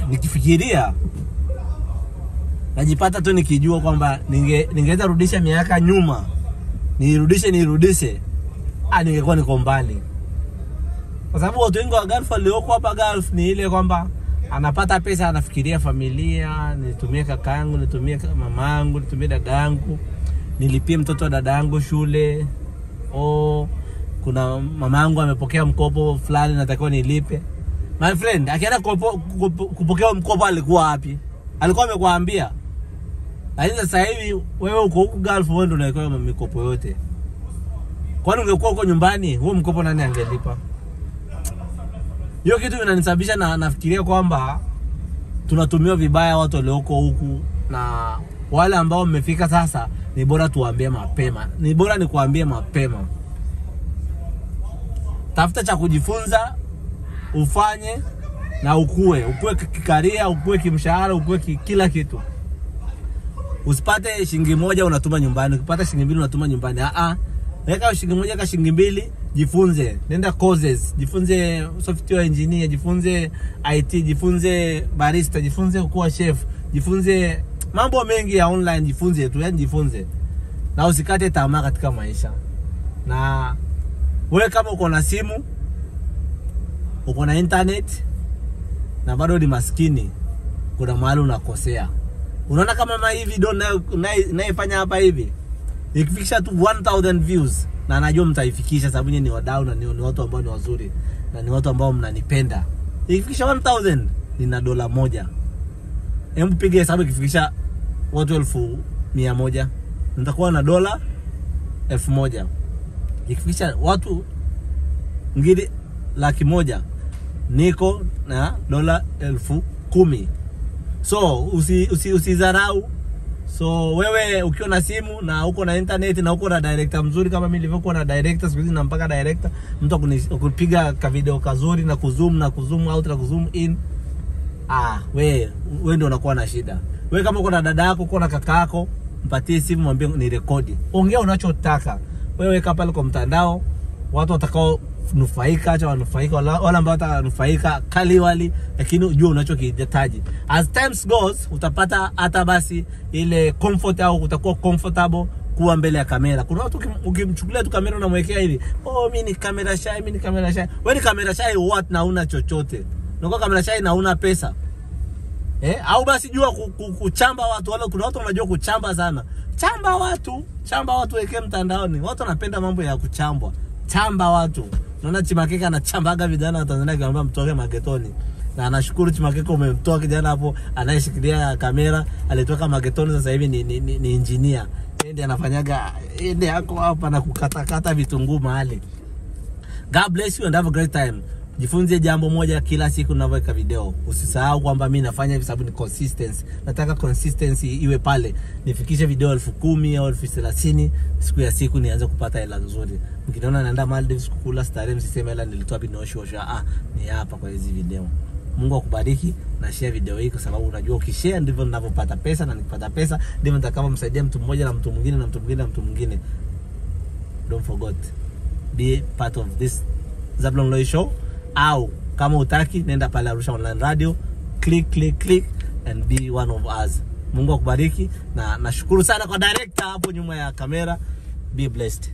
nikifikiria najipata tu nikijua kwamba ningeweza rudisha miaka nyuma, nirudishe ningekuwa niko mbali. Kwa sababu watu wengi wa Gulf walioko hapa Gulf ni ile kwamba anapata pesa anafikiria familia, nitumie kakaangu, nitumie mamangu, nitumie dadangu, nilipie mtoto wa dadangu shule. Kuna mamangu amepokea mkopo fulani natakiwa nilipe. My friend, akienda kupokea mkopo alikuwa wapi? Alikuwa amekuambia. Lakini sasa hivi wewe uko huko Gulf, wewe ndio unaikoa mikopo yote. Kwani ungekuwa huko nyumbani, huo mkopo nani angelipa? Hiyo kitu inanisababisha na nafikiria kwamba tunatumia vibaya watu walioko huku, na wale ambao mmefika sasa ni bora tuwaambie mapema. Ni bora nikuambie mapema. Tafuta cha kujifunza, ufanye na ukue kikaria, ukue kimshahara, ukue kila kitu. Usipate shilingi moja unatuma nyumbani, ukipata shilingi mbili unatuma nyumbani. Weka shilingi moja ka shilingi mbili, jifunze. Nenda courses, jifunze software engineer, jifunze IT, jifunze barista, jifunze kuwa chef, jifunze mambo mengi ya online, jifunze tu, yani jifunze. Na usikate tamaa katika maisha. Na wewe kama uko na simu, uko na internet na bado ni maskini, kuna mahali unakosea. Unaona kama hii video naifanya hapa hivi, ikifikisha tu 1000 views, na najua mtaifikisha sababu nyinyi ni wadau na ni watu ambao ni wazuri na ni watu ambao mnanipenda. Ikifikisha 1000 nina $1. Hebu piga hesabu, ikifikisha watu 100,000 nitakuwa na $1,000. Ikifikisha watu ngiri 100,000 niko na $10,000. So usizarau. So wewe ukiwa na simu na uko na internet na uko na director mzuri kama mimi nilivyokuwa na director, siku hizi na mpaka director, mtu akupiga ka video kazuri na kuzoom out na kuzoom in, wewe ndio unakuwa na shida. Wewe kama uko na dada yako, uko na kaka yako, mpatie simu, mwambie ni rekodi. Ongea unachotaka. Wewe weka pale kwa mtandao, watu watakao nufaika, acha wanufaika, wala ambao watanufaika kaliwali, lakini ujue unachokihitaji. As times goes, utapata hata basi ile comfort, au utakuwa comfortable kuwa mbele ya kamera. Kuna watu ukimchukulia tu kamera unamwekea hivi, mimi ni kamera shy, mimi ni kamera shy. Wewe ni kamera shy what na una chochote? Unakuwa kamera shy na una pesa. Au basi jua kuchamba watu. Wala kuna watu wanajua kuchamba sana. Chamba watu weke mtandaoni. Watu wanapenda mambo ya kuchambwa. Chamba watu. Naona Chimakeka anachambaga vijana wa Tanzania akiwaambia mtoke magetoni. Na anashukuru Chimakeka umemtoa kijana hapo anayeshikilia kamera, alitoka magetoni, sasa hivi ni engineer. Ndiye anafanyaga yako hapa na kukatakata vitunguu mahali. God bless you and have a great time. Jifunze jambo moja kila siku ninapoweka video. Usisahau kwamba mimi nafanya hivi sababu ni consistency. Nataka consistency iwe pale. Nifikishe video 10,000 au 30,000 siku ya siku, nianze kupata hela nzuri. Mkiona naenda Maldives kukula starehe, msiseme hela nilitoa binoshosha. Ni hapa kwa hizi video. Mungu akubariki, na share video hii kwa sababu unajua ukishare ndivyo ninapopata pesa, na nikipata pesa ndivyo nitakapomsaidia mtu mmoja na mtu mwingine na mtu mwingine na mtu mwingine. Don't forget, be part of this Zablon Loy Show. Au kama utaki, nenda pale Arusha Online Radio, click and be one of us. Mungu akubariki, na nashukuru sana kwa director hapo nyuma ya kamera. Be blessed.